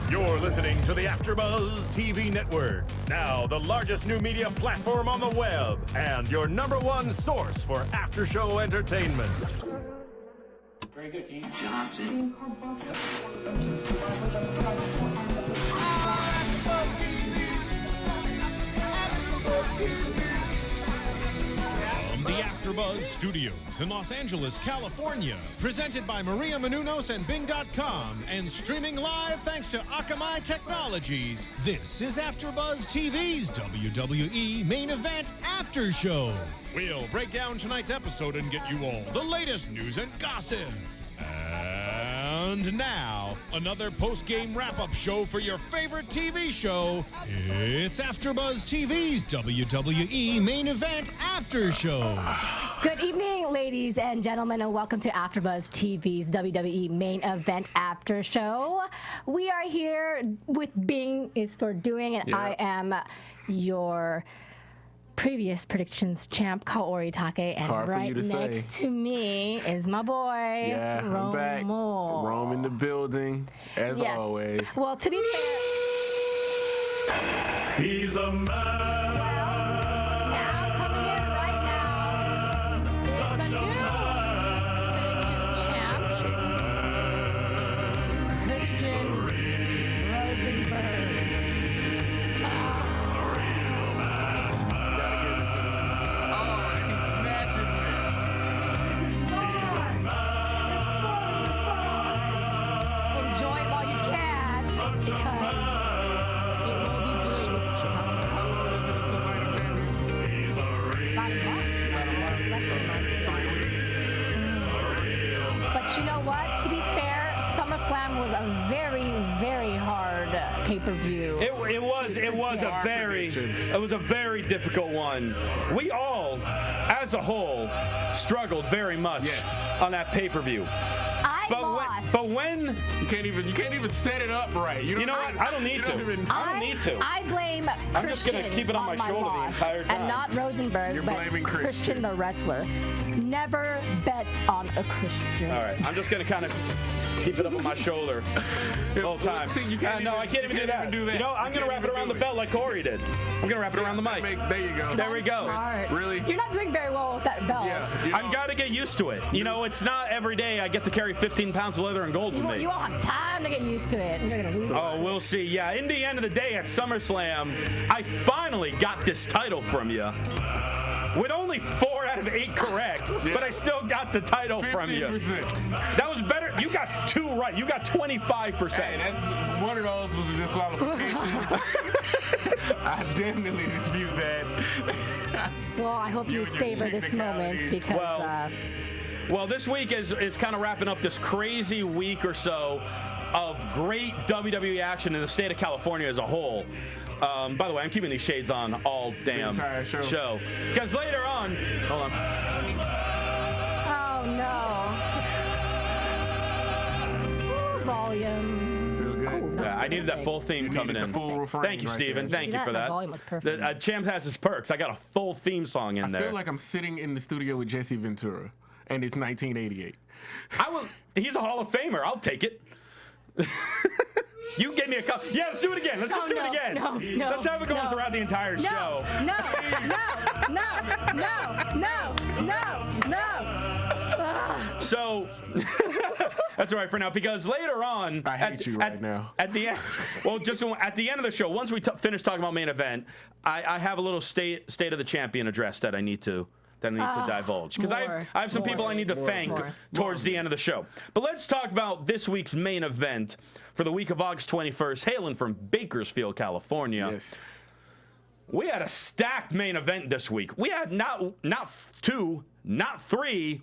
You're listening to the AfterBuzz TV network, now the largest new media platform on the web, and your #1 source for after-show entertainment. Very good, Keith. Johnson. From the AfterBuzz Studios in Los Angeles, California, presented by Maria Menounos and Bing.com, and streaming live thanks to Akamai Technologies, this is AfterBuzz TV's WWE Main Event After Show. We'll break down tonight's episode and get you all the latest news and gossip. And now, another post-game wrap-up show for your favorite TV show. It's AfterBuzz TV's WWE Main Event After Show. Good evening, ladies and gentlemen, and welcome to AfterBuzz TV's WWE Main Event After Show. We are here with Bing is for doing, and I am your previous predictions champ, Kaori Takee, and Hard right next to me is my boy, Yeah, I'm back. Moore. Rome in the building, as always. Well, to be fair, He's a man. now coming in right now is the new predictions champ, Christian Rosenberg. Enjoy it while you can, because it will be brief. About a month. Less than a month. But you know what? To be fair, SummerSlam was a very, very hard pay-per-view. It was a very difficult one. We all, as a whole, struggled very much on that pay-per-view. I lost. But when You can't even set it up right. you know what? I don't need to. I don't need to. I blame Christian I'm just gonna keep it on my shoulder the loss, entire time. and not Rosenberg, You're but blaming Christian Christian. the wrestler. Never bet on a Christian. All right, I'm just gonna kind of keep it up on my shoulder the whole time. See, you can't No, even- I can't even you do can't that. even do that. You know, I'm You gonna can't wrap it even around do the it. belt like Corey did. I'm gonna wrap it around the mic. There you go. There we go. Smart. Really? You're not doing very well with that belt. Yeah. I've got to get used to it. You know, it's not every day I get to carry 15 pounds of leather and gold with me. You won't have time to get used to it, and you're gonna lose. Oh, we'll see. Yeah, in the end of the day at SummerSlam, I finally got this title from you. With only 4 out of 8 correct, but I still got the title from you. 50%. That was better. You got 2 right. You got 25%. Hey, that's one of those was a disqualification. I definitely dispute that. Well, I hope you with your savor this moment technicalities. because Well, this week is kind of wrapping up this crazy week or so of great WWE action in the state of California as a whole. By the way, I'm keeping these shades on all damn entire show. Because later on, hold on. oh no. Volume. Feel good? Yeah, I needed that full theme You coming needed in. the full refrain Thank you, right Steven. there. Thank See you that? for The that. volume was perfect. The Champ has his perks. I got a full theme song in I there. feel like I'm sitting in the studio with Jesse Ventura, and it's 1988. He's a Hall of Famer. I'll take it. You gave me a cup. Yeah, let's do it again. Let's just do it again. No. Let's have it going throughout the entire show. No. So that's all right for now, because later on, I hate you right now. At the end, well, just at the end of the show, once we finish talking about main event, I have a little state of the champion address that I need to divulge, because I have some people I need to thank towards the end of the show. But let's talk about this week's main event for the week of August 21st, hailing from Bakersfield, California. Yes. We had a stacked main event this week. We had not 2, not 3.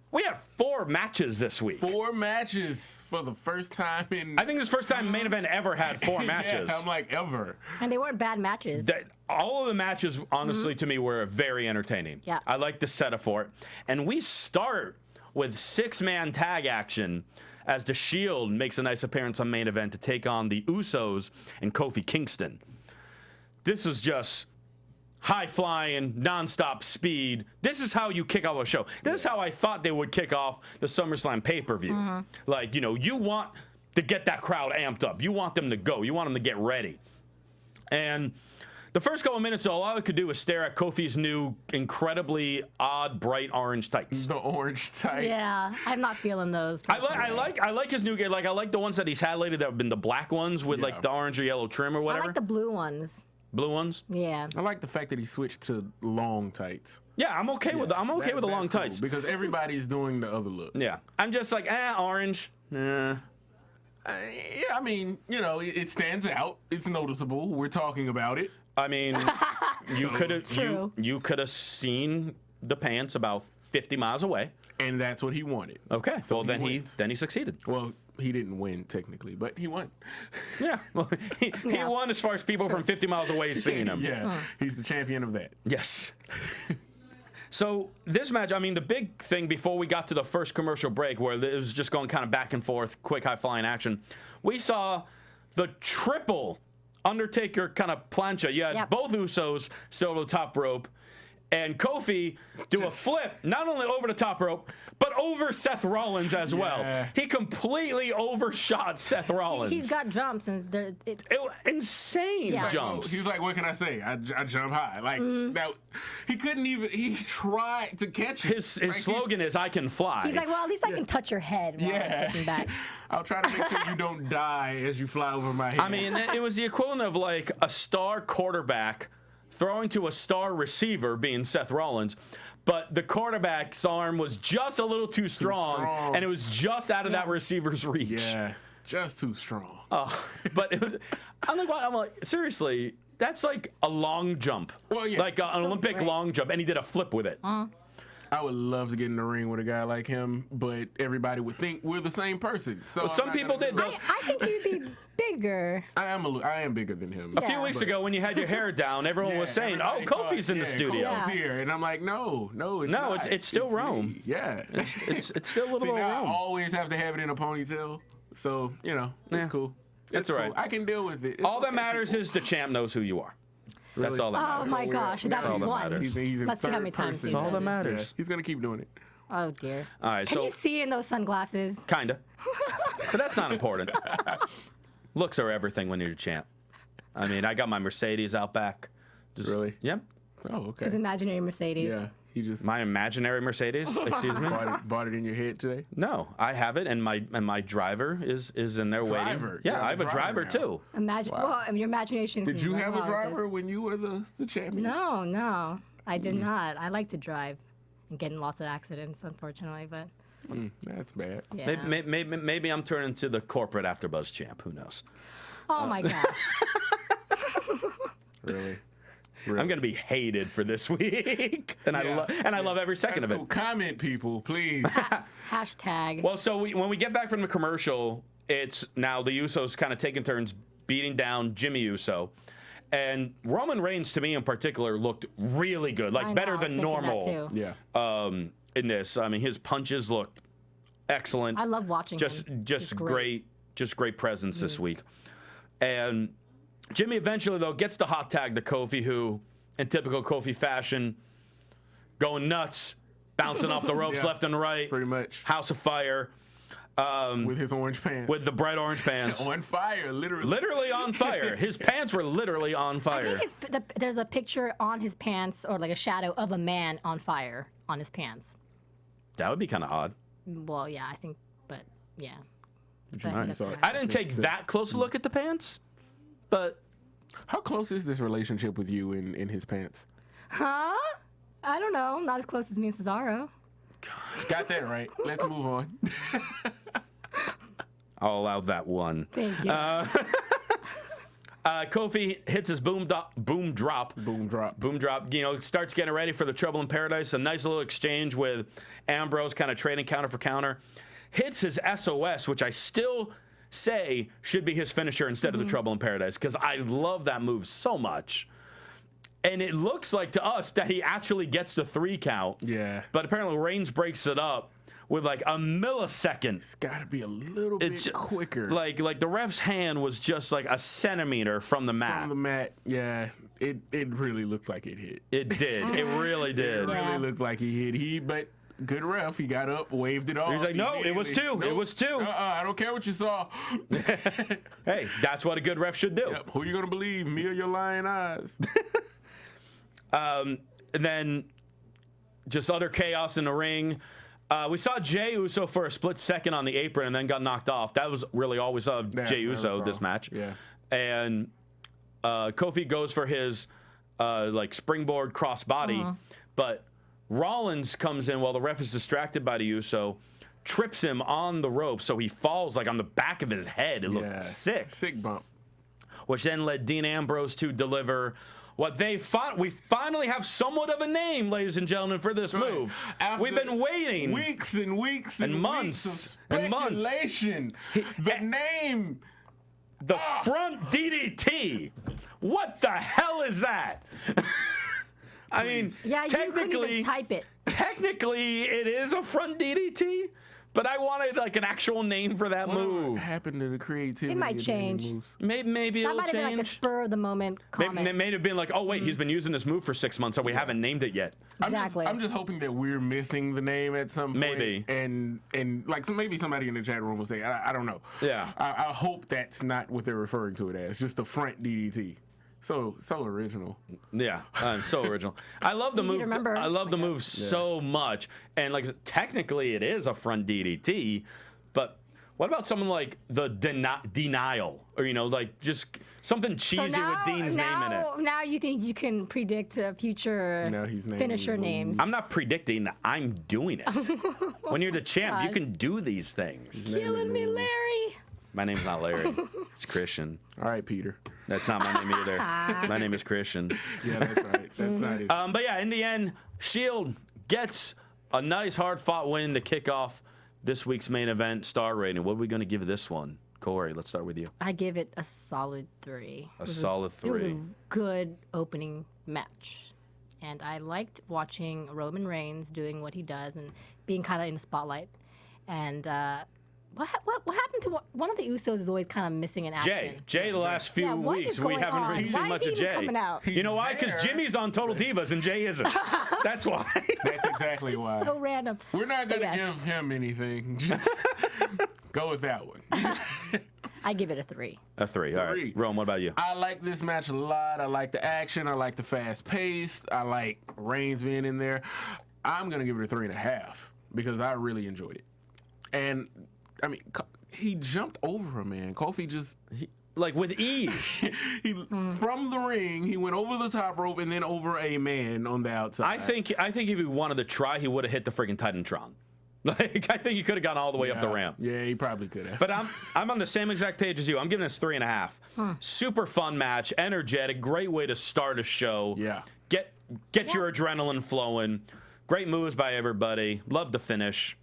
We had 4 matches this week. 4 matches for the first time in. I think this is the first time main event ever had 4 matches. Yeah, I'm like, ever. And they weren't bad matches. All of the matches, honestly, to me, were very entertaining. Yeah. I like the setup for it. And we start with 6-man tag action as The Shield makes a nice appearance on main event to take on the Usos and Kofi Kingston. This is just high-flying, nonstop speed. This is how you kick off a show. This is how I thought they would kick off the SummerSlam pay-per-view. Like, you know, you want to get that crowd amped up. You want them to go. You want them to get ready. And the first couple minutes, all I could do was stare at Kofi's new, incredibly odd, bright orange tights. The orange tights. Yeah, I'm not feeling those. I like his new gear. Like I like the ones that he's had lately that have been the black ones with like the orange or yellow trim or whatever. I like the blue ones. Blue ones. Yeah. I like the fact that he switched to long tights. Yeah, I'm okay with the long cool, tights because everybody's doing the other look. Yeah, I'm just like orange. Yeah, I mean, you know, it stands out. It's noticeable. We're talking about it. I mean, you could have seen the pants about 50 miles away, and that's what he wanted. Okay, So well then wins. he succeeded. Well, he didn't win technically, but he won. Yeah, well, he won as far as people from 50 miles away seeing him. Yeah, he's the champion of that. Yes. So this match, I mean, the big thing before we got to the first commercial break, where it was just going kind of back and forth, quick, high-flying action, we saw the triple Undertaker kind of plancha. You had both Usos still over the top rope, and Kofi do a flip, not only over the top rope, but over Seth Rollins as well. He completely overshot Seth Rollins. He's got jumps, and it's insane jumps. He's like, what can I say? I jump high. Like, that, he couldn't even, he tried to catch it. His slogan is, I can fly. He's like, well, at least I can touch your head while I'm kicking back. I'll try to make sure you don't die as you fly over my head. I mean, it was the equivalent of like a star quarterback throwing to a star receiver, being Seth Rollins, but the quarterback's arm was just a little too strong. And it was just out of that receiver's reach. Yeah, just too strong. But it was, I'm like, seriously, that's like a long jump. Well, yeah. Like an Olympic long jump, and he did a flip with it. I would love to get in the ring with a guy like him, but everybody would think we're the same person. So Well, some people did. I think you'd be bigger. I am bigger than him. A few weeks ago, when you had your hair down, everyone was saying, "Oh, Kofi's in the studio." Kofi's here, and I'm like, no, it's not. It's still Rome. Me. Yeah, it's still a little now Rome. I always have to have it in a ponytail, so you know it's cool. That's all right. I can deal with it. All that matters is the champ knows who you are. Really? That's all that matters. Oh my gosh, that's all that one. matters. He's Let's see how many times person. he's That's all that in it. matters. Yeah, he's gonna keep doing it. Oh dear. All right, Can you see in those sunglasses? Kinda. But that's not important. Looks are everything when you're a champ. I mean, I got my Mercedes out back. Really? Yep. Oh, okay. His imaginary Mercedes. Yeah, he just My imaginary Mercedes, excuse me. bought it in your head today. No, I have it, and my driver is in there waiting. Driver? Yeah, You have I have a a driver driver now. too. Imagine. Well, your imagination. Did can you run have a wild with this. driver when you were the champion? No, I did not. I like to drive and get in lots of accidents, unfortunately, but That's bad. yeah. Maybe I'm turning to the corporate AfterBuzz champ. Who knows? Oh my gosh. Really? I'm gonna be hated for this week, and I love every second That's of it. cool. Comment, people, please. Hashtag. Well, so when we get back from the commercial, it's now the Usos kind of taking turns beating down Jimmy Uso. And Roman Reigns, to me in particular, looked really good, like I know, better I was than thinking that normal. too. Yeah. In this, I mean, his punches looked excellent. I love watching him. He's great presence this week. And Jimmy eventually, though, gets the hot tag to Kofi, who, in typical Kofi fashion, going nuts, bouncing off the ropes left and right. Pretty much. House of Fire. With his orange pants. With the bright orange pants. On fire, literally. Literally on fire. His pants were literally on fire. I think there's a picture on his pants, or like a shadow of a man on fire on his pants. That would be kind of odd. Well, yeah, I think, but yeah. I didn't take that close a look at the pants, but How close is this relationship with you in his pants? Huh? I don't know. Not as close as me and Cesaro. Got that right. Let's move on. I'll allow that one. Thank you. Kofi hits his boom drop. Boom drop. You know, starts getting ready for the Trouble in Paradise. A nice little exchange with Ambrose, kind of trading counter for counter. Hits his SOS, which I still say should be his finisher instead of the Trouble in Paradise, because I love that move so much. And it looks like to us that he actually gets the 3 count. Yeah. But apparently Reigns breaks it up with like a millisecond. It's got to be a little bit quicker. Like the ref's hand was just like a centimeter from the mat. From the mat, yeah. It really looked like it hit. It did. It really did. It really looked like he hit. But good ref. He got up, waved it off. He's like, no, it was 2. Nope. It was 2. I don't care what you saw. Hey, that's what a good ref should do. Yep. Who you gonna believe, me or your lying eyes? And then just utter chaos in the ring. We saw Jey Uso for a split second on the apron and then got knocked off. That was really all we saw of Jey Uso this match. Yeah. And Kofi goes for his like springboard crossbody, but Rollins comes in while the ref is distracted by the Uso, trips him on the rope, so he falls like on the back of his head. It looked sick. Sick bump. Which then led Dean Ambrose to deliver what we finally have somewhat of a name, ladies and gentlemen, for this move. After We've been waiting weeks and weeks and months weeks of and months. speculation. The name. The front DDT. What the hell is that? I mean, Yeah, you couldn't even type it. technically, it is a front DDT, but I wanted like an actual name for that move. What happened to the creativity? It might of the change. moves? Maybe That it'll might have been like a change. spur of the moment comment. It may have been like, oh wait, he's been using this move for 6 months, so we haven't named it yet. Exactly. I'm just hoping that we're missing the name at some point. Maybe. And like so maybe somebody in the chat room will say, I don't know. Yeah. I hope that's not what they're referring to it as. Just the front DDT. So original. Yeah, so original. I love the Easy to move. remember. I love the move so much, and like technically, it is a front DDT, but. What about something like the denial, or like just something cheesy with Dean's name in it? Now you think you can predict the future finisher names? I'm not predicting. I'm doing it. When you're the champ, you can do these things. Killing me, Larry. My name's not Larry. It's Christian. All right, Peter. That's not my name either. My name is Christian. Yeah, that's right. That's not it. But yeah, in the end, Shield gets a nice, hard-fought win to kick off this week's main event star rating. What are we going to give this one? Corey, let's start with you. I give it a solid 3. A solid 3. It was a good opening match. And I liked watching Roman Reigns doing what he does and being kind of in the spotlight. And what happened to one of the Usos is always kind of missing in action. Jay, the last few what weeks, is we going haven't on? really Why seen is much he of even Jay. coming out? You know why? Because Jimmy's on Total Divas and Jay isn't. That's why. That's exactly why. So random. We're not going to Yes. give him anything. Just go with that one. I give it a 3. A 3. All right. Rome, what about you? I like this match a lot. I like the action. I like the fast pace. I like Reigns being in there. I'm going to give it a 3.5 because I really enjoyed it. And, I mean, he jumped over him, man. Kofi just... Like with ease. From the ring, he went over the top rope and then over a man on the outside. I think if he wanted to try, he would have hit the freaking Titantron. Like I think he could have gone all the way up the ramp. Yeah, he probably could have. But I'm on the same exact page as you. I'm giving this 3.5. Super fun match, energetic, great way to start a show. Yeah. Get your adrenaline flowing. Great moves by everybody. Love the finish.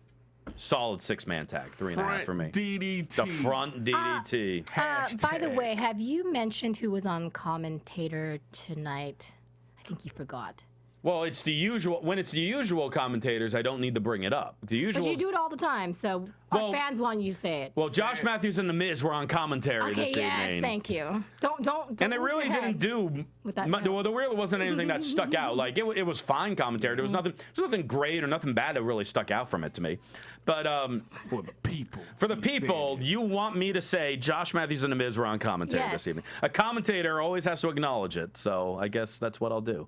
Solid 6-man tag. 3.5 for me. DDT. The front DDT. By the way, have you mentioned who was on commentator tonight? I think you forgot. Well, it's the usual. When it's the usual commentators, I don't need to bring it up. The usual. But you do it all the time, so our fans want you to say it. Well, Josh Matthews and The Miz were on commentary Okay, this yes, evening. thank you. Don't. And it lose really your didn't head do. with that Well, there really wasn't anything that stuck out. Like it was fine commentary. There was nothing great or nothing bad that really stuck out from it to me. But For the people. for the people, you want me to say Josh Matthews and The Miz were on commentary this evening. A commentator always has to acknowledge it. So I guess that's what I'll do.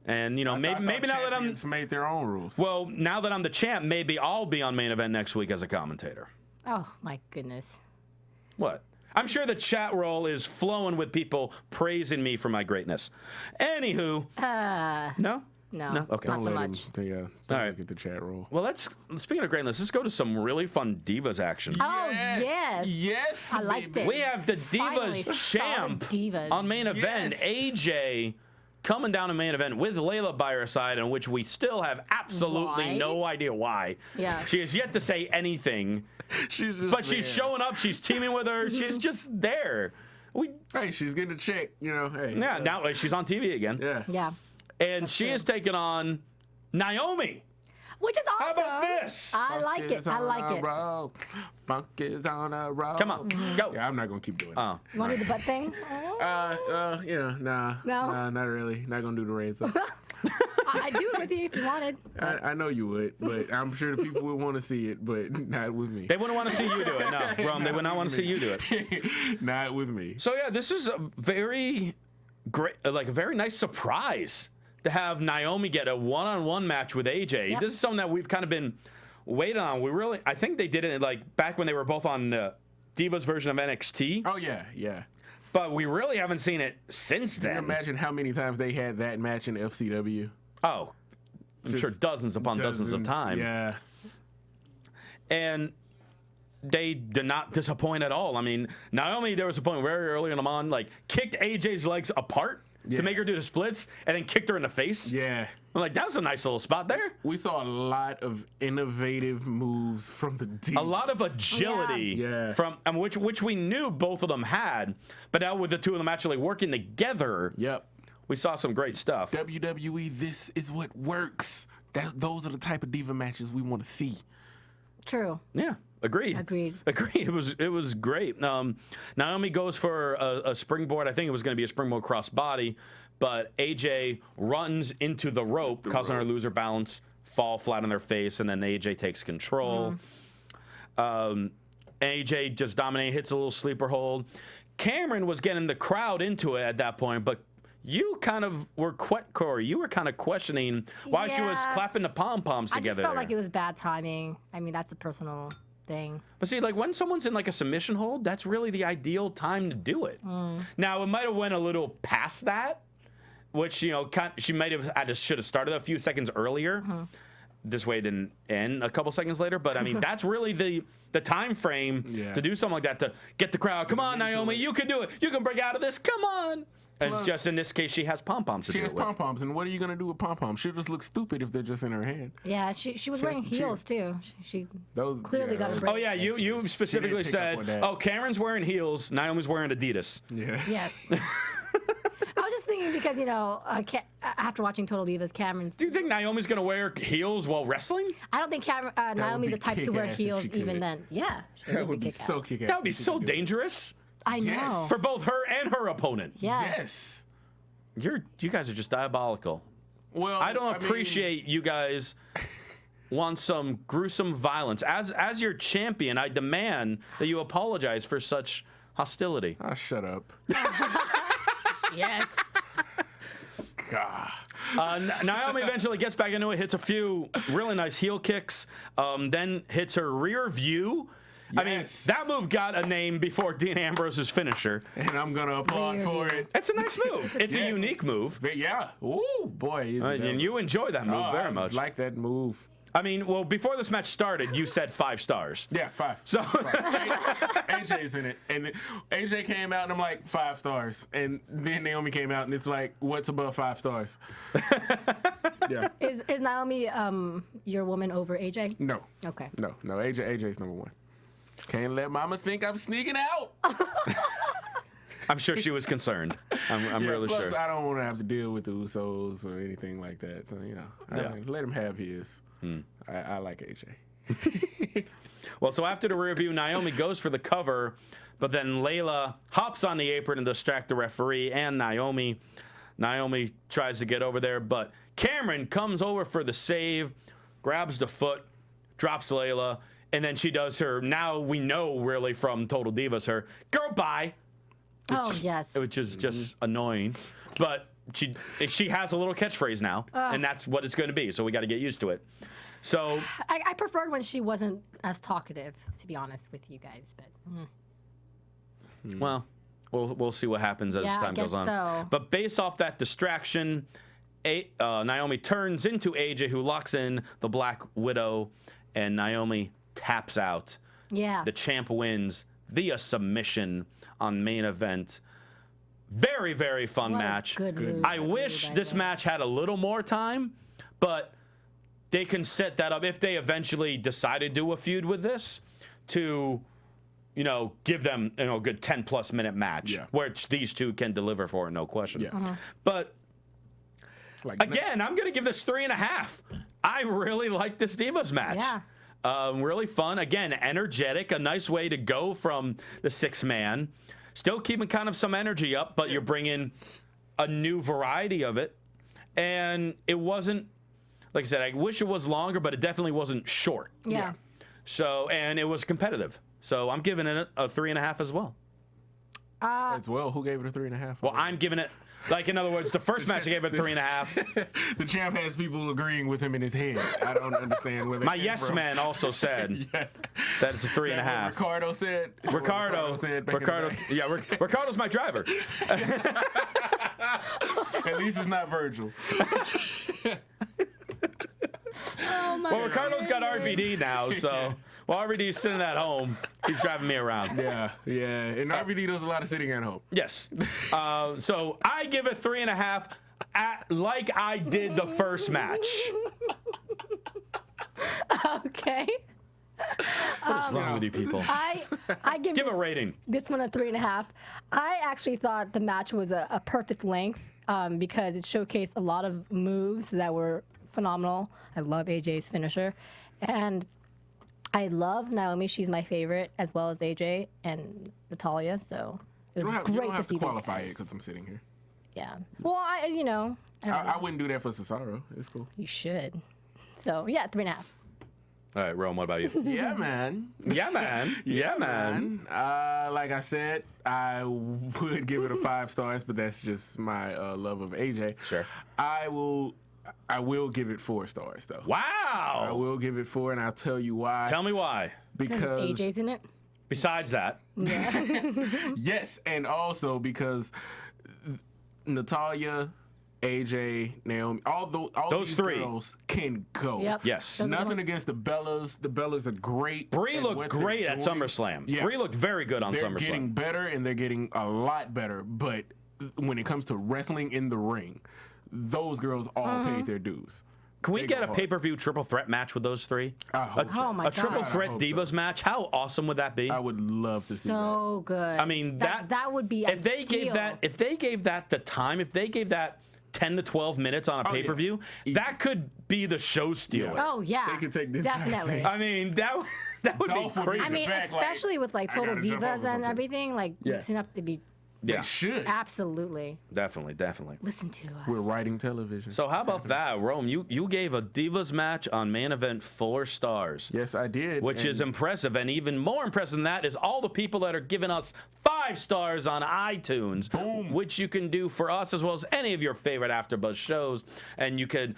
And maybe now that I'm made their own rules. well, now that I'm the champ, maybe I'll be on main event next week as a commentator. Oh my goodness. What? I'm sure the chat roll is flowing with people praising me for my greatness. Anywho, no. No, Okay. not so Let him- much. Yeah. All Don't right. get the chat roll. Well, speaking of greatness, let's go to some really fun Divas action. Oh yes. Yes. I liked baby. it. We have the Finally, Divas solid champ Divas. on main event. Yes. AJ coming down to main event with Layla by her side, in which we still have absolutely Why? no idea why. Yeah. She has yet to say anything, She's just but she's there. showing up. She's teaming with her. She's just there. Hey, she's getting a check. Hey. Yeah, now she's on TV again. Yeah. Yeah. And she is taking on Naomi. Which is How awesome. about this? I like it. I like it. Funk is on a roll. Come on, go. Yeah, I'm not gonna keep doing it. Oh. You want to do the butt thing? Nah, No? not really. Not gonna do the raise up. I'd do it with you if you wanted. I know you would, but I'm sure the people would want to see it, but not with me. They wouldn't want to see you do it. No, Rome, they would not want to see you do it. Not with me. So yeah, this is a very great, like a very nice surprise to have Naomi get a one-on-one match with AJ. Yep. This is something that we've kind of been waiting on. I think they did it like back when they were both on Divas version of NXT. Oh yeah, yeah. But we really haven't seen it since Can you then. imagine how many times they had that match in FCW? Oh, I'm sure dozens upon dozens of times. Yeah. And they did not disappoint at all. I mean, Naomi, there was a point very early in the on, like, kicked AJ's legs apart to make her do the splits, and then kicked her in the face. Yeah. I'm like, that was a nice little spot there. We saw a lot of innovative moves from the Divas. A lot of agility from which we knew both of them had, but now with the two of them actually working together, we saw some great stuff. WWE, this is what works. Those are the type of diva matches we want to see. True. Yeah. Agreed. It was great. Naomi goes for a springboard. I think it was going to be a springboard crossbody, but AJ runs into the rope, causing her to lose her balance, fall flat on their face, and then AJ takes control. AJ just dominates, hits a little sleeper hold. Cameron was getting the crowd into it at that point, but you kind of were, Corey, you were kind of questioning why she was clapping the pom-poms together. I just felt like it was bad timing. I mean, that's a personal thing. But see, like when someone's in like a submission hold, that's really the ideal time to do it. Now, it might have went a little past that, which, you know, she might have should have started a few seconds earlier. This way it didn't end a couple seconds later. But I mean, that's really the time frame to do something like that, to get the crowd. Come on, Naomi, you can do it. You can break out of this. Come on. And it's just in this case, she has pom-poms to do it with. She has pom-poms, and what are you going to do with pom-poms? She'll just look stupid if they're just in her hand. Yeah, she was wearing heels, too. She clearly got a break. Oh, yeah, you specifically said, oh, Cameron's wearing heels, Naomi's wearing Adidas. Yeah. Yes. I was just thinking because, you know, after watching Total Divas, Cameron's... Do you think Naomi's going to wear heels while wrestling? I don't think Naomi's the type to wear heels even then. Yeah. That would be so kick-ass. That would be so dangerous. I know. For both her and her opponent. Yes. You guys are just diabolical. Well, I don't appreciate you guys want some gruesome violence. As your champion, I demand that you apologize for such hostility. Oh, shut up. Yes. God. Naomi eventually gets back into it, hits a few really nice heel kicks, then hits her rear view. Yes. I mean, that move got a name before Dean Ambrose's finisher. And I'm going to applaud for it. It's a nice move. It's a unique move. Yeah. Ooh, boy. And you enjoy that move very much. I like that move. I mean, well, before this match started, you said 5 stars. Yeah, 5. So AJ's in it. And AJ came out, and I'm like, 5 stars. And then Naomi came out, and it's like, what's above 5 stars? Yeah. Is Naomi your woman over AJ? No. Okay. No. AJ's number 1. Can't let Mama think I'm sneaking out. I'm sure she was concerned. I'm really plus, sure. I don't want to have to deal with the Usos or anything like that. So, you know, let him have his. I like AJ. Well, so after the review, Naomi goes for the cover, but then Layla hops on the apron and distracts the referee and Naomi. Naomi tries to get over there, but Cameron comes over for the save, grabs the foot, drops Layla, and then she does her, now we know really from Total Divas, her girl bye. Yes. Which is just annoying. But she has a little catchphrase now, and that's what it's going to be, so we got to get used to it. So I preferred when she wasn't as talkative, to be honest with you guys. But well, we'll see what happens as time goes on. So. But based off that distraction, Naomi turns into AJ, who locks in the Black Widow, and Naomi taps out. Yeah. The champ wins via submission on main event. Very, very fun match. Good move. I wish this match had a little more time, but they can set that up if they eventually decide to do a feud with this to, you know, give them, you know, a good 10+ minute match, which these two can deliver for, no question. Yeah. But again, I'm going to give this 3.5. I really like this Divas match. Yeah. Really fun. Again, energetic. A nice way to go from the 6-man. Still keeping kind of some energy up, but you're bringing a new variety of it. and it wasn't, like I said, I wish it was longer, but it definitely wasn't short. Yeah. So, and it was competitive. So I'm giving it a 3.5 as well. As well, who gave it a 3.5? Well, I'm giving it, like, in other words, the first match I gave it a 3.5. The champ has people agreeing with him in his head. I don't understand where they My came yes from. man also said Yeah. that it's a Is that 3.5. what Ricardo said. Ricardo said back in the day? yeah, Ricardo's my driver. At least it's not Virgil. Oh my Well, Ricardo's got RVD now, so while RVD's sitting at home, he's driving me around. Yeah. And RVD does a lot of sitting at home. Yes. So I give it 3.5, like I did the first match. Okay. What is wrong with you people? I give Give a this- rating. This one a 3.5. I actually thought the match was a perfect length because it showcased a lot of moves that were phenomenal. I love AJ's finisher, and I love Naomi. She's my favorite, as well as AJ and Natalia. So it was You great don't to have see to qualify it these because I'm sitting here. guys. Yeah. Well, I don't know. I wouldn't do that for Cesaro. It's cool. You should. So yeah, 3.5. All right, Rome, what about you? Yeah, man. Yeah, man. Yeah, man. Like I said, I would give it a 5 stars, but that's just my love of AJ. Sure. I will give it 4 stars though. I Wow. will give it 4, and I'll tell you why. Tell me why. Because AJ's in it. Besides that, yes, and also because Natalia, AJ, Naomi, all Those these three. girls can go. Yep. yes. Those are the Nothing ones- against the Bellas. The Bellas are great. Brie at looked what they're great at doing. SummerSlam. Yeah. Brie looked very good on They're SummerSlam. getting better, and they're getting a lot better. But when it comes to wrestling in the ring, those girls all paid their dues. Can we They get go a hard. pay-per-view triple threat match with those three? I hope so. Oh my A triple God. threat I hope so. Divas match? How awesome would that be? I would love to see that. So good. I mean, that would be if they ideal. gave that the time, if they gave that 10 to 12 minutes on a yeah. pay-per-view, that could be the show stealer. Oh yeah. They could take this definitely. I mean, that would Dolph be would be crazy. I mean, back, like, especially with like I Total gotta jump Divas over and something. everything, like Yeah. mixing up to be They Yeah. should. absolutely. Definitely. Listen to us. We're writing television. So how about that, Rome? You gave a Divas match on main event 4 stars. Yes, I did. Which and is impressive, and even more impressive than that is all the people that are giving us 5 stars on iTunes, which you can do for us as well as any of your favorite AfterBuzz shows, and you could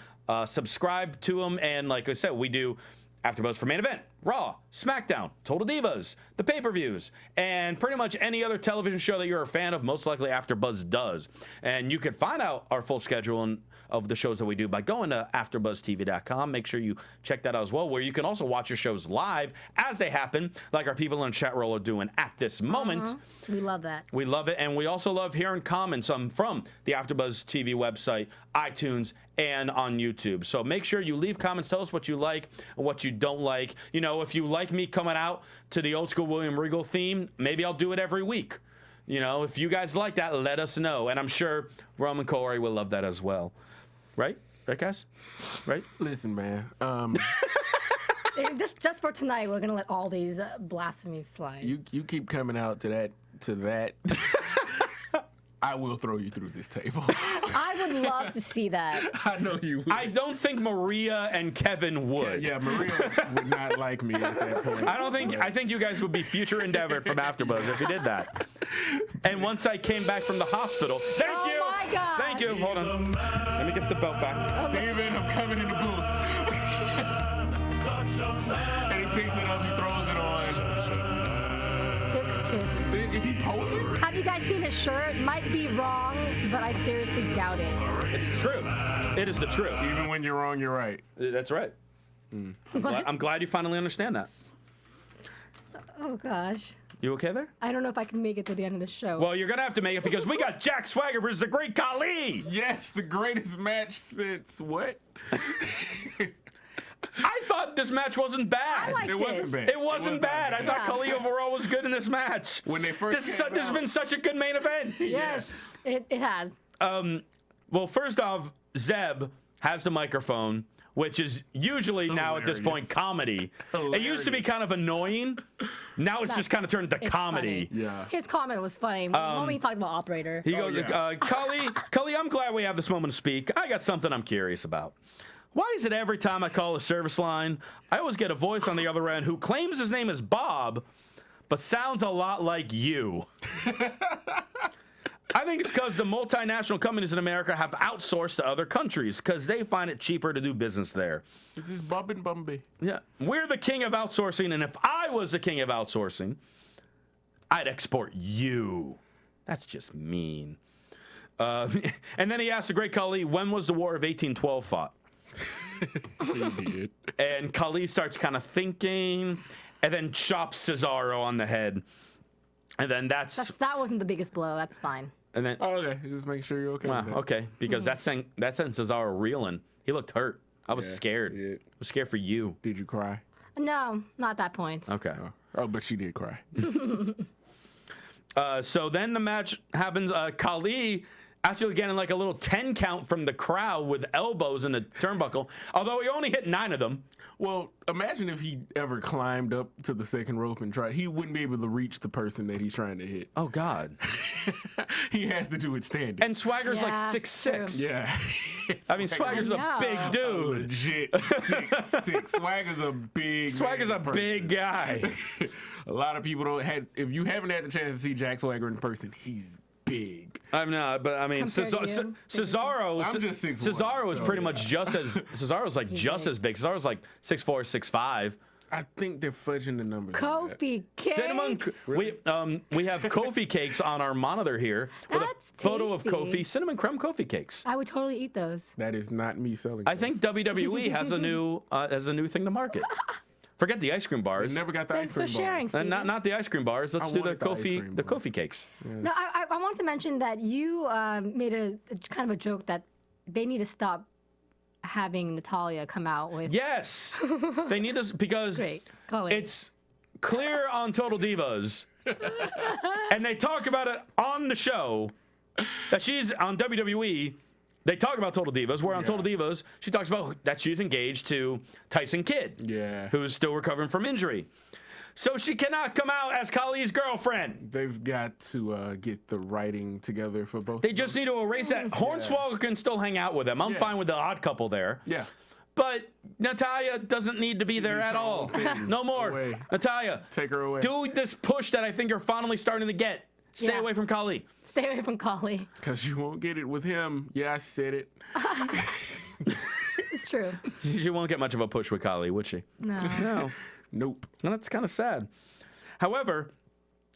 subscribe to them. And like I said, we do AfterBuzz for main event, Raw, SmackDown, Total Divas, the pay-per-views, and pretty much any other television show that you're a fan of. Most likely AfterBuzz does, and you can find out our full schedule of the shows that we do by going to AfterBuzzTV.com. Make sure you check that out as well, where you can also watch your shows live as they happen, like our people in the chat roll are doing at this moment. We love that. We love it, and we also love hearing comments from the AfterBuzz TV website, iTunes, and on YouTube. So make sure you leave comments. Tell us what you like and what you don't like. You know, if you like me coming out to the old school William Regal theme, maybe I'll do it every week. You know, if you guys like that, let us know. And I'm sure Moore and Kaori will love that as well. Right? Right, guys? Right? Listen, man. Just for tonight, we're gonna let all these blasphemies slide. You keep coming out to that. I will throw you through this table. I would love to see that. I know you would. I don't think Maria and Kevin would. Yeah, Maria would not like me at that point. I think you guys would be future endeavored from AfterBuzz if you did that. And once I came back from the hospital, thank Oh you. my God. Thank you. Hold on. Let me get the belt back. Steven, I'm coming in the booth. And he picks it up, he throws it on. Tisk tisk. Is he posing? Have you guys seen his shirt? Might be wrong, but I seriously doubt it. It's the truth. It is the truth. Even when you're wrong, you're right. That's right. I'm glad you finally understand that. Oh gosh. You okay there? I don't know if I can make it to the end of the show. Well, you're gonna have to make it because we got Jack Swagger versus the Great Khali. Yes, the greatest match since what? I thought this match wasn't bad. I liked It wasn't bad. It wasn't bad. I thought Yeah. Khali overall was good in this match. When they first This came has out. been such a good main event. yes, it has. Well, first off, Zeb has the microphone which is usually now at this point comedy. It used to be kind of annoying. Now it's just kind of turned to comedy. Funny. Yeah. His comment was funny. The moment he talked about operator. He goes, Kali, I'm glad we have this moment to speak. I got something I'm curious about. Why is it every time I call a service line, I always get a voice on the other end who claims his name is Bob, but sounds a lot like you? I think it's because the multinational companies in America have outsourced to other countries because they find it cheaper to do business there. This is Bob and Bumby. Yeah. We're the king of outsourcing, and if I was the king of outsourcing, I'd export you. That's just mean. And then he asked the great Kali, when was the War of 1812 fought? He did. And Kali starts kind of thinking, and then chops Cesaro on the head. And then that wasn't the biggest blow. That's fine. And then, Oh, okay. Just make sure you're okay. wow, with that. okay, because that sent Cesaro reeling. He looked hurt. I was scared. Yeah. I was scared for you. Did you cry? No, not at that point. Okay. Oh, but she did cry. So then the match happens. Kali actually getting like a little 10 count from the crowd with elbows in the turnbuckle, although he only hit 9 of them. Well, imagine if he ever climbed up to the second rope and tried. He wouldn't be able to reach the person that he's trying to hit. Oh, God. He has to do it standing. And Swagger's like Yeah, 6'6". yeah. I mean, Swagger's a know. big dude. Legit 6'6". Swagger's a big Swagger's a person. big guy. A lot of people don't have. If you haven't had the chance to see Jack Swagger in person, he's big. I'm not, but I mean, Compared to you? Cesaro. I'm just 6'1", Cesaro is so, pretty yeah. much just as Cesaro's like just as big. Cesaro's like 6'4", 6'5". I think they're fudging the numbers. on that. Kofi cakes. Cinnamon. We have Kofi cakes on our monitor here with That's a photo of tasty. Kofi cinnamon creme Kofi cakes. I would totally eat those. That is not me selling. I think WWE has a new thing to market. Forget the ice cream they bars. never got the Thanks ice cream for sharing, bars. And not the ice cream bars. Let's I do the wanted the ice Kofi cream the bars. Kofi cakes. No, I want to mention that you made a kind of a joke that they need to stop having Natalia come out with. Yes, they need us because Great. Call it. it's clear on Total Divas, and they talk about it on the show that she's on WWE. They talk about Total Divas. Where on Total Divas, she talks about that she's engaged to Tyson Kidd, Yeah. who's still recovering from injury. So she cannot come out as Kali's girlfriend. They've got to get the writing together for both. They just need to erase that. Hornswoggle can still hang out with them. I'm fine with the odd couple there. Yeah. But Natalia doesn't need to be there needs at her all. own thing. No more. Away. Natalia, Take her away. do this push that I think you're finally starting to get. Stay Yeah. away from Kali. Stay away from Kali. Because you won't get it with him. Yeah, I said it. This is true. She won't get much of a push with Kali, would she? No. No. Nope. And that's kind of sad. However,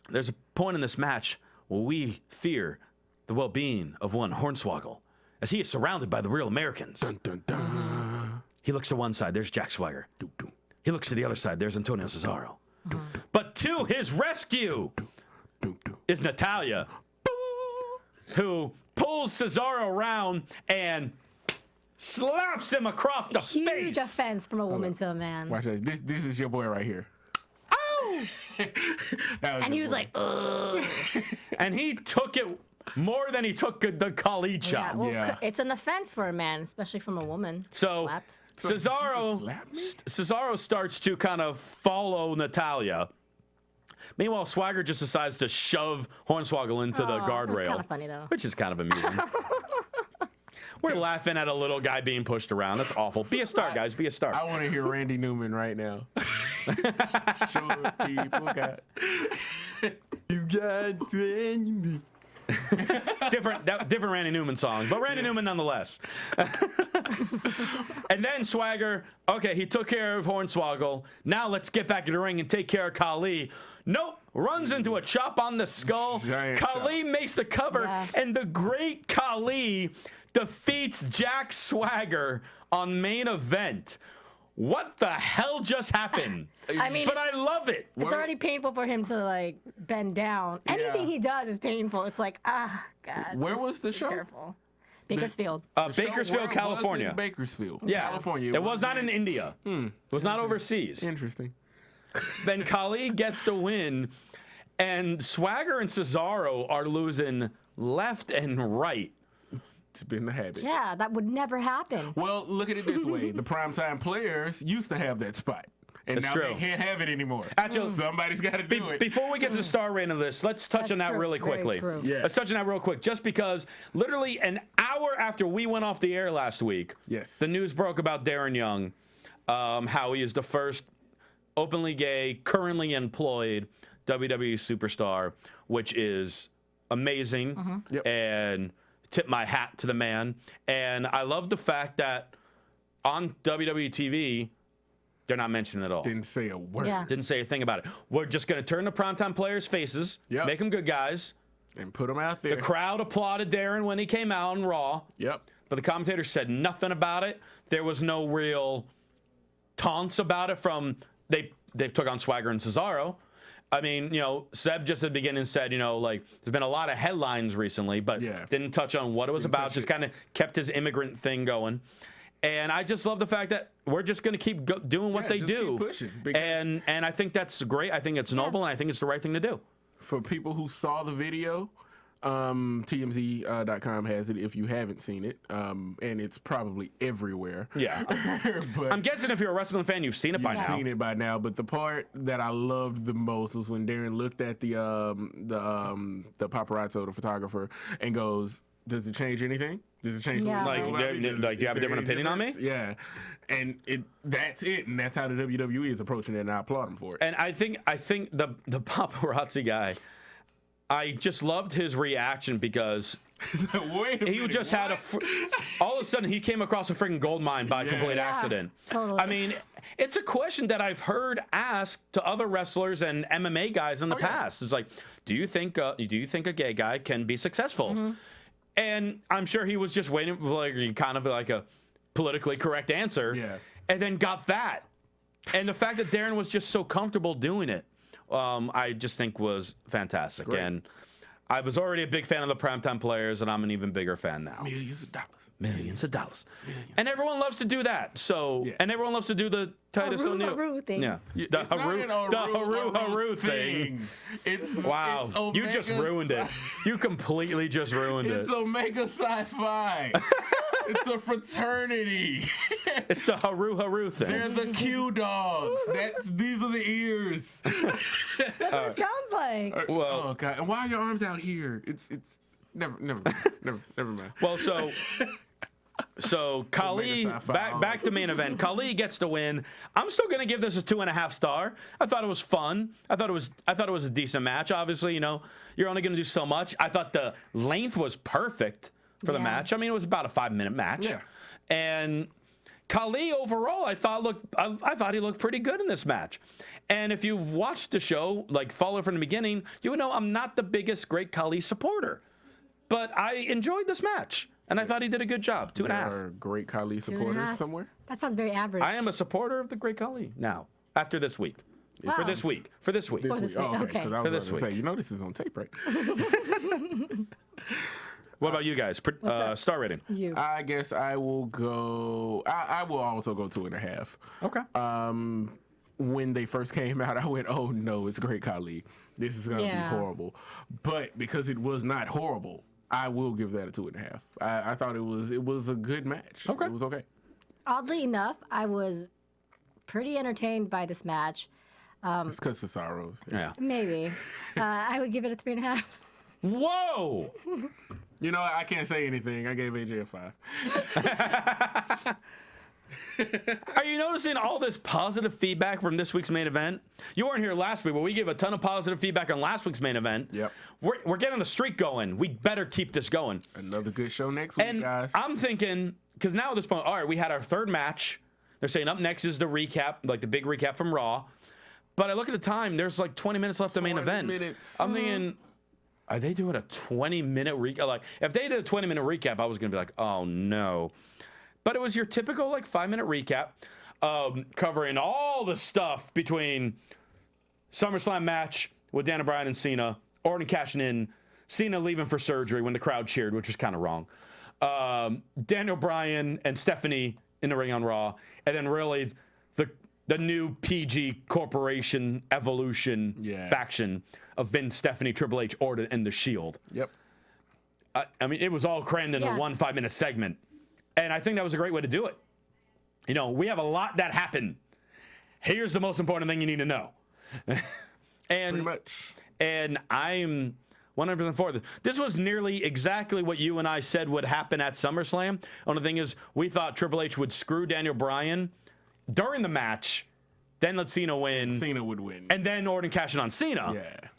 there's a point in this match where we fear the well-being of one Hornswoggle, as he is surrounded by the real Americans. Dun, dun, dun. He looks to one side, there's Jack Swagger. Doo, doo. He looks to the other side, there's Antonio Cesaro. But to his rescue Doo, doo. is Natalia, who pulls Cesaro around and slaps him across the Huge face. offense from a woman to a man. Watch this. This is your boy right here. Ow! And he was like, ugh. And he took it more than he took the Kali Yeah, chop. well, Yeah. it's an offense for a man, especially from a woman. So Slapped. Cesaro, slap me? Cesaro starts to kind of follow Natalia. Meanwhile, Swagger just decides to shove Hornswoggle into the guardrail. Kind of funny though. Which is kind of amusing. We're laughing at a little guy being pushed around. That's awful. Be a star, guys. Be a star. I want to hear Randy Newman right now. Sure people got. You got Randy. different Randy Newman song, but Randy Newman nonetheless. And then Swagger, okay, he took care of Hornswoggle. Now let's get back in the ring and take care of Kali. Nope, runs into a chop on the skull. Giant Kali chop. makes the cover, Yeah. and the great Kali defeats Jack Swagger on main event. What the hell just happened? I mean, But I love it. it's already painful for him to like bend down. Anything he does is painful. It's like, ah, God. Where just was the be show? Careful. Bakersfield. Bakersfield, California. Bakersfield. Yeah, California. It was not in India. It was not overseas. Interesting. Then Kali gets to win, and Swagger and Cesaro are losing left and right. It's been the habit. Yeah, that would never happen. Well, look at it this way. The primetime players used to have that spot. And That's now true. they can't have it anymore. Actually, somebody's got to do it. Before we get to the star rating of this, let's touch on that true. really Very quickly. true. Yeah. Let's touch on that real quick, just because literally an hour after we went off the air last week, Yes. the news broke about Darren Young, how he is the first openly gay, currently employed WWE superstar, which is amazing. Yep. And tip my hat to the man. And I love the fact that on WWE TV, they're not mentioning it at all. Didn't say a word. Yeah. Didn't say a thing about it. We're just going to turn the primetime players' faces, Yep. make them good guys. And put them out there. The crowd applauded Darren when he came out on Raw, Yep. but the commentators said nothing about it. There was no real taunts about it from they took on Swagger and Cesaro. I mean, Seb just at the beginning said, like there's been a lot of headlines recently, but Yeah. didn't touch on what it was about. touch Just it. kind of kept his immigrant thing going. And I just love the fact that we're just going to keep doing what they just do. keep pushing, because- And I think that's great. I think it's noble, and I think it's the right thing to do. For people who saw the video, TMZ.com has it if you haven't seen it. And it's probably everywhere. Yeah. But I'm guessing if you're a wrestling fan, you've seen it by you've now. seen it by now. But the part that I loved the most was when Darren looked at the paparazzo, the photographer, and goes, "Does it change anything? Does it change Yeah. the way you Like, feel about me? like, do you have a Is there different any opinion on me?" difference?" Yeah, and that's it, and that's how the WWE is approaching it, and I applaud him for it. And I think the paparazzi guy, I just loved his reaction because Wait a he minute, just had what? all of a sudden he came across a freaking gold mine by Yeah. complete Yeah, accident. totally. I mean, it's a question that I've heard asked to other wrestlers and MMA guys in the yeah. past. It's like, do you think a gay guy can be successful? And I'm sure he was just waiting for like kind of like a politically correct answer, Yeah. and then got that. And the fact that Darren was just so comfortable doing it, I just think was fantastic. Great. And I was already a big fan of the primetime players, and I'm an even bigger fan now. Millions of dollars. Millions of dollars. And everyone loves to do that. So, Yeah. and everyone loves to do the Titus Haru, O'Neil. haru thing. Yeah. It's The not haru, an the haru thing. It's Wow. It's You just Omega ruined it. You completely just ruined it. It's Omega Sci-Fi. It's a fraternity. It's the haru thing. They're the Q dogs. These are the ears. That's what it sounds like. Well, Oh God! And why are your arms out here? It's never mind. Well, so Khali, back to main event. Khali gets the win. I'm still gonna give this a 2.5 star. I thought it was fun. I thought it was a decent match. Obviously, you're only gonna do so much. I thought the length was perfect for the Yeah. match. I mean, it was about a 5-minute match. Yeah. And Khali overall, I thought he looked pretty good in this match. And if you've watched the show, like follow from the beginning, you would know I'm not the biggest Great Khali supporter, but I enjoyed this match, and I thought he did a good job. 2.5. There are great Khali supporters 2.5. somewhere. That sounds very average. I am a supporter of the Great Khali now. After this week, Wow. for this week. For this Oh, week, okay. 'cause I For was this about to week. say, this is on tape, right? What about you guys? Star rating. You. I guess I will go. I will also go 2.5. Okay. When they first came out, I went, "Oh no, it's Great Khali. This is gonna Yeah. be horrible." But because it was not horrible, I will give that a 2.5. I thought it was a good match. Okay. It was okay. Oddly enough, I was pretty entertained by this match. It's because Cesaro's. Yeah. Maybe. I would give it a 3.5. Whoa. You know, I can't say anything. I gave AJ a 5. Are you noticing all this positive feedback from this week's main event? You weren't here last week, but we gave a ton of positive feedback on last week's main event. Yep. We're getting the streak going. We better keep this going. Another good show next week, And guys. I'm thinking, because now at this point, all right, we had our third match. They're saying up next is the recap, like the big recap from Raw. But I look at the time, there's like 20 minutes left of the main 20 event. minutes. I'm thinking, are they doing a 20-minute recap? Like, if they did a 20-minute recap, I was going to be like, oh no. But it was your typical like 5-minute recap, covering all the stuff between SummerSlam match with Daniel Bryan and Cena, Orton cashing in, Cena leaving for surgery when the crowd cheered, which was kind of wrong. Daniel Bryan and Stephanie in the ring on Raw, and then really the new PG Corporation Evolution faction of Vince, Stephanie, Triple H, Orton, and The Shield. Yep. I mean, it was all crammed into one 5-minute segment. And I think that was a great way to do it. You know, we have a lot that happened. Here's the most important thing you need to know. Pretty much. And I'm 100% for this. This was nearly exactly what you and I said would happen at SummerSlam. Only thing is, we thought Triple H would screw Daniel Bryan during the match, then let Cena win. Cena would win. And then Orton cash in on Cena. Yeah.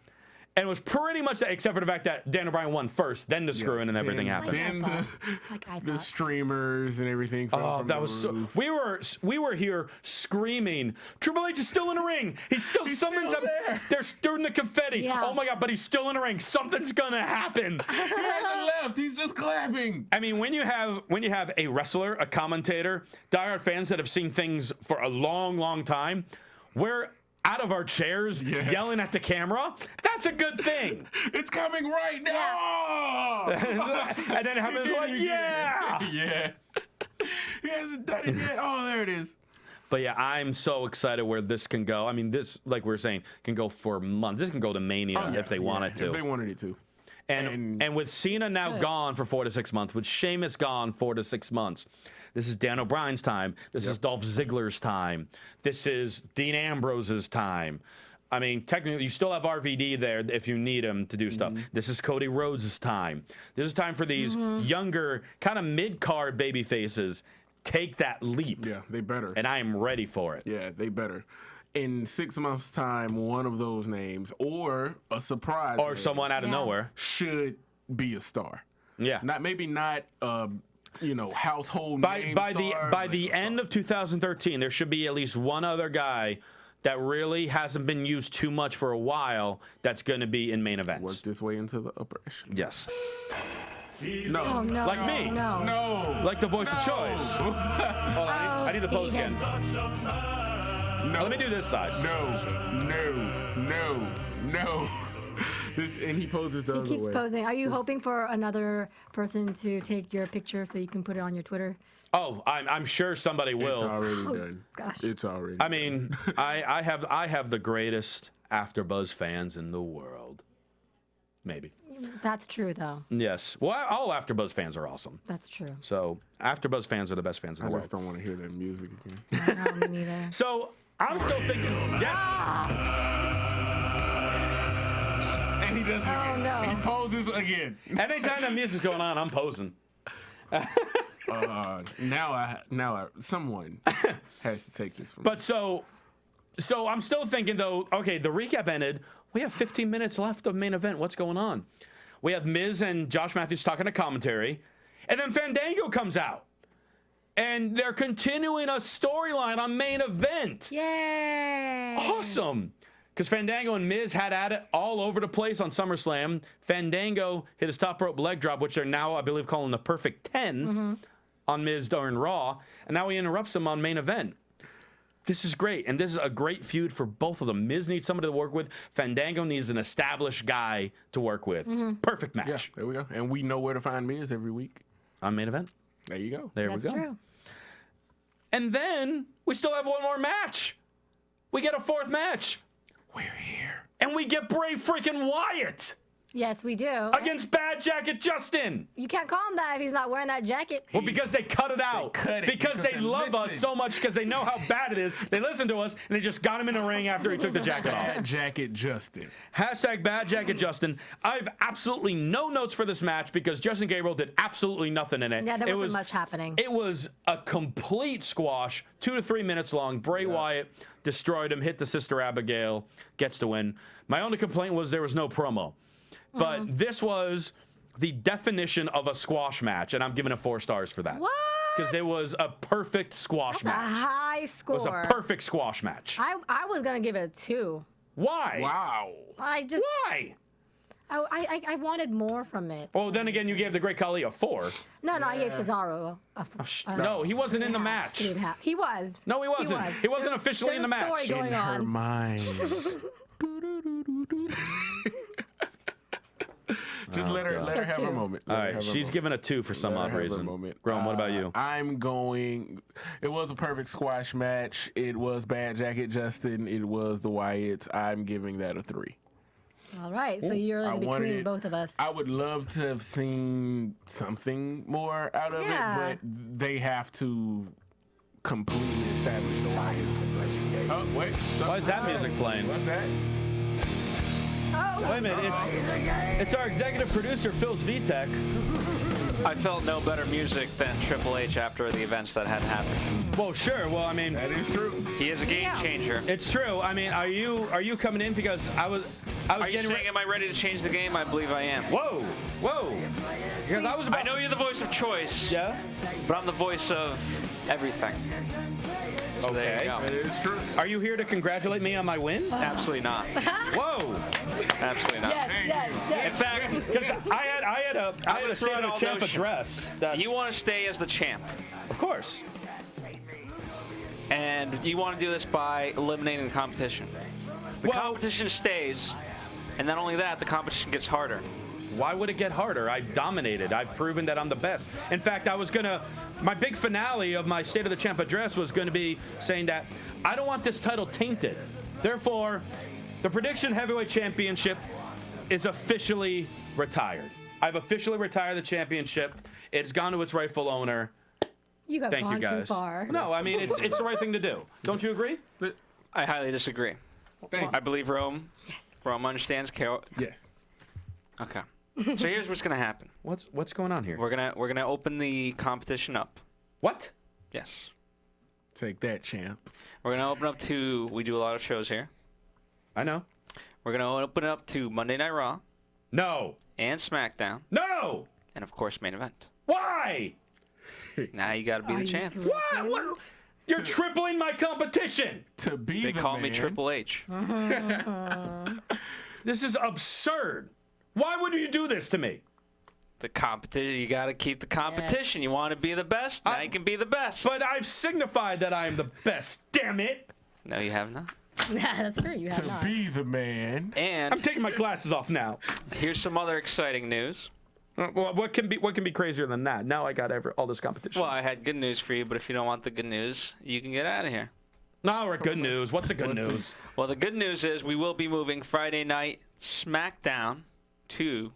And it was pretty much that, except for the fact that Daniel Bryan won first, then the screwing and everything happened. Then the streamers and everything. From that was so. We were here screaming. Triple H is still in the ring. He's still there. They're stirring the confetti. Yeah. Oh my God! But he's still in the ring. Something's gonna happen. He hasn't left. He's just clapping. I mean, when you have a wrestler, a commentator, diehard fans that have seen things for a long, long time, we're out of our chairs yelling at the camera. That's a good thing. It's coming right now. And then it happens like, yeah. He hasn't done it yet. Oh, there it is. But yeah, I'm so excited where this can go. I mean, this, like we were saying, can go for months. This can go to Mania if they wanted to. If they wanted it to. And with Cena now gone for 4 to 6 months, with Sheamus gone 4 to 6 months, this is Dan O'Brien's time. This is Dolph Ziggler's time. This is Dean Ambrose's time. I mean, technically, you still have RVD there if you need him to do stuff. This is Cody Rhodes' time. This is time for these younger, kind of mid-card baby faces. Take that leap. Yeah, they better. And I am ready for it. Yeah, they better. In 6 months' time, one of those names, or a surprise, Or someone out of nowhere, should be a star. Yeah. Maybe not household name By star, the end of 2013, there should be at least one other guy that really hasn't been used too much for a while that's going to be in main events. Work this way into the upper echelon. Yes. No. Oh, no. Like me. No. No. Like the voice of choice. Hold on, I need the pose again. No. Let me do this side. No. And he poses the other way. He keeps posing. Are you hoping for another person to take your picture so you can put it on your Twitter? Oh, I'm sure somebody will. It's already done. Gosh. It's already I mean, I have the greatest AfterBuzz fans in the world. Maybe. That's true, though. Yes. Well, all AfterBuzz fans are awesome. That's true. So AfterBuzz fans are the best fans in the I world. just don't want to hear that music again. No, me neither. So I'm still thinking, yes. And he does it Oh, again. no. He poses again. Anytime that music's going on, I'm posing. Now someone has to take this from me. But so I'm still thinking though, okay, the recap ended. We have 15 minutes left of main event. What's going on? We have Miz and Josh Matthews talking to commentary. And then Fandango comes out. And they're continuing a storyline on main event. Yay! Awesome. Because Fandango and Miz had at it all over the place on SummerSlam. Fandango hit his top rope leg drop, which they're now, I believe, calling the perfect 10 on Miz during Raw. And now he interrupts him on main event. This is great. And this is a great feud for both of them. Miz needs somebody to work with. Fandango needs an established guy to work with. Perfect match. Yeah, there we go. And we know where to find Miz every week. On main event. There you go. There That's we go. true. And then we still have one more match. We get a fourth match. We're here. And we get Bray freaking Wyatt Yes, we do. against Bad Jacket Justin. You can't call him that if he's not wearing that jacket. Well, because they cut it out. cut it because they they love us listen. so much because they know how bad it is. They listen to us, and they just got him in the ring after he took the jacket off. Bad Jacket Justin. Hashtag Bad Jacket Justin. I have absolutely no notes for this match because Justin Gabriel did absolutely nothing in it. Yeah, there It wasn't was much happening. It was a complete squash, 2 to 3 minutes long. Bray Wyatt destroyed him, hit the Sister Abigail, gets to win. My only complaint was there was no promo. But this was the definition of a squash match, and I'm giving it 4 stars for that. What? Because it was a perfect squash That's a match. high It score. was a perfect squash match. I was going to give it a 2. Why? Wow. I just, Why? I wanted more from it. Well, then again, you gave the Great Khali a 4. No, I gave Cesaro a No, he wasn't in the 3.5. match. 3.5. He was. No, he wasn't. He wasn't There- officially in the there's a match. story going In her on. mind. Just let her So have a 2. moment. All Let her right, have a she's moment. given a 2 for some Let her odd have a reason. moment. Grom, what about you? I'm going. It was a perfect squash match. It was Bad Jacket Justin. It was the Wyatts. I'm giving that a 3. All right, so you're in between both of us. I would love to have seen something more out of it, but they have to completely establish the alliance. Oh, wait. Why is that music playing? What's that? Wait a minute. It's our executive producer, Phil Zvitek. I felt no better music than Triple H after the events that had happened. Well, sure. Well, I mean, That is true. He is a game changer. it's true. I mean, are you coming in because I was Are you getting saying, am I ready to change the game? I believe I am. Whoa. Because I was about I know you're the voice of choice, Yeah. but I'm the voice of everything. So there you go. That is true. Are you here to congratulate me on my win? Absolutely not. Whoa. Absolutely not. Yes. In fact, Because I had a state of the champ address. you want to stay as the champ, Of course. and you want to do this by eliminating the competition. The Well- competition stays, and not only that, the competition gets harder. Why would it get harder? I've dominated. I've proven that I'm the best. In fact, my big finale of my State of the Champ address was going to be saying that I don't want this title tainted. Therefore, the Prediction Heavyweight Championship is officially retired. I've officially retired the championship. It's gone to its rightful owner. You have Thank gone you, guys. too far. No, I mean, it's the right thing to do. Don't you agree? I highly disagree. I believe Rome understands. Yes. Okay. So here's what's gonna happen. What's going on here? We're gonna open the competition up. What? Yes. Take that, champ. We're gonna open up to. We do a lot of shows here. I know. We're gonna open it up to Monday Night Raw No. and SmackDown, No. and of course main event. Why? Now you gotta be the champ. What? You're tripling my competition. To be They the call man. me Triple H. This is absurd. Why would you do this to me? The competition. You gotta keep the competition. You want to be the best. Now you can be the best. But I've signified that I am the best. Damn it. No, you have not. That's true. You have To not. be the man. I'm And taking my glasses off now. here's some other exciting news. Well, what can be crazier than that? Now I got all this competition. Well, I had good news for you, but if you don't want the good news, you can get out of here. No, we're good news. What's the good news? Well, the good news is we will be moving Friday night SmackDown to,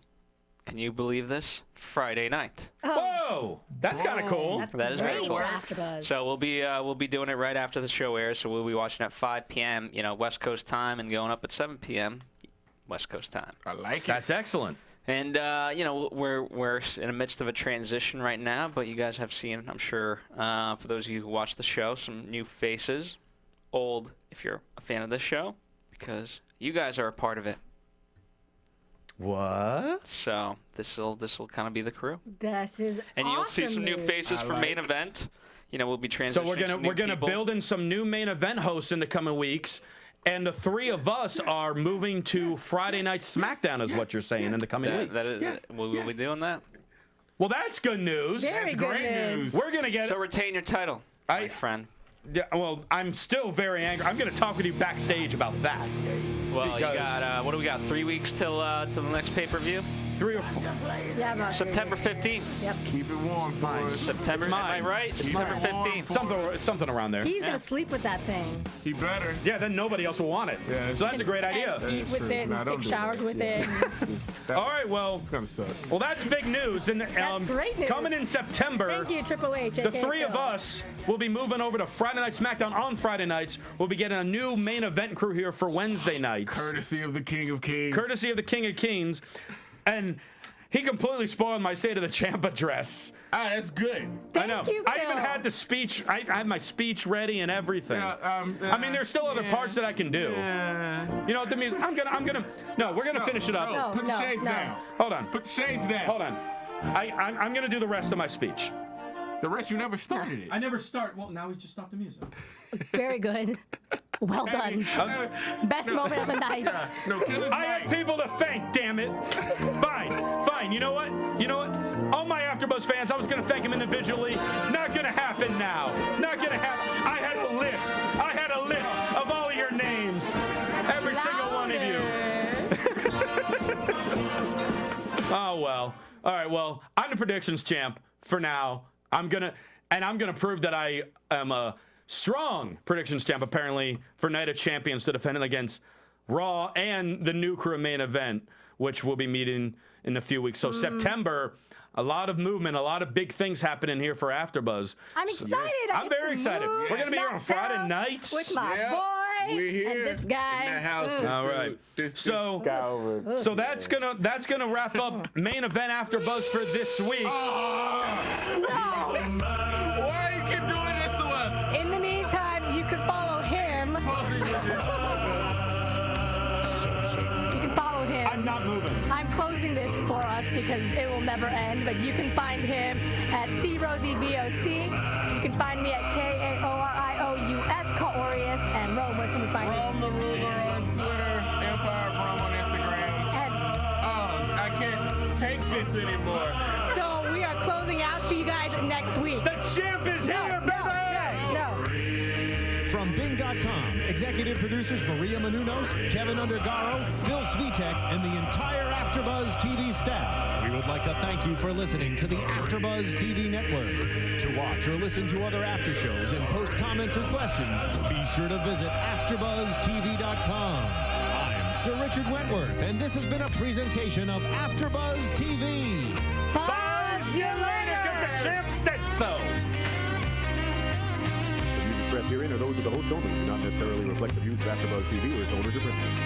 can you believe this? Friday night. Whoa, that's kind of cool. That is very Great cool. AfterBuzz. So we'll be doing it right after the show airs. So we'll be watching at 5 p.m. West Coast time, and going up at 7 p.m. West Coast time. I like it. That's excellent. And we're in the midst of a transition right now, but you guys have seen, I'm sure, for those of you who watch the show, some new faces, old if you're a fan of this show, because you guys are a part of it. What? So this will kind of be the crew, This is and you'll see some new news. faces for main event. We'll be transitioning. So we're gonna people. build in some new main event hosts in the coming weeks, and the three of us are moving to Friday night SmackDown, is what you're saying, in the coming weeks. We'll be doing that. Well, that's good news. Very good news. We're gonna get. So retain your title, my friend. Yeah, well, I'm still very angry. I'm going to talk with you backstage about that. Well, you because- got what do we got? 3 weeks till the next pay-per-view. 3 or 4. Yeah, about September 15th. Yep. Keep it warm for us. September. It's Am I mine. right? It's September mine. 15th. Something around there. He's gonna sleep with that thing. He better. Yeah, then nobody else will want it. Yeah, So that's a great idea. And eat with true. it, Nah, and don't take do showers that. with it. All right, well, It's gonna suck. that's big news. And That's great news. coming in September, Thank you, Triple H. the aka three of Phil. us will be moving over to Friday Night SmackDown on Friday nights. We'll be getting a new main event crew here for Wednesday nights. Courtesy of the King of Kings. Courtesy of the King of Kings. And he completely spoiled my State of the Champ address. That's good. I know. Thank you, I even Phil. had the speech. I had my speech ready and everything. I mean, there's still other parts that I can do. You know, the music. I'm gonna. No, we're gonna finish it up. No, put the shades down. Hold on. Put the shades down. Hold on. I'm gonna do the rest of my speech. The rest, you never started it. I never start. Well, now we just stopped the music. Very good. Well done. Best moment of the night. No, kill his I have mic. people to thank, damn it. Fine. You know what? All my AfterBuzz fans, I was going to thank them individually. Not going to happen now. Not going to happen. I had a list of all of your names. Every single one of you. Oh, well. All right, well, I'm the predictions champ for now. I'm going to prove that I am a strong predictions champ, apparently, for Night of Champions to defend against Raw and the new crew main event, which we'll be meeting in a few weeks. So September, a lot of movement, a lot of big things happening here for AfterBuzz. I'm excited. I'm very excited. We're going to be here on Friday nights. With my boy. We're here and this guy. in the house. with All right. This So guy over. So that's gonna wrap up main event AfterBuzz for this week. Why you keep doing this to us? In the meantime, you can follow him. You can follow him. I'm not moving. I'm closing this for us because it will never end, but you can find him at CRosieVOC. You can find me at KAORIOUS, Kaorius, and Rome, where can we find Rome you? the Ruler on Twitter, Empire Rome on Instagram. And I can't take this anymore. so we are closing out. See you guys next week. The champ is here, baby! No. From Bing.com, executive producers Maria Menounos, Kevin Undergaro, Phil Svitek, and the entire AfterBuzz TV staff, we would like to thank you for listening to the AfterBuzz TV network. To watch or listen to other after shows and post comments or questions, be sure to visit AfterBuzzTV.com. I'm Sir Richard Wentworth, and this has been a presentation of AfterBuzz TV. Buzz you later. Because the champ said so. The views expressed herein are those of the hosts only and do not necessarily reflect the views of AfterBuzz TV or its owners or principals.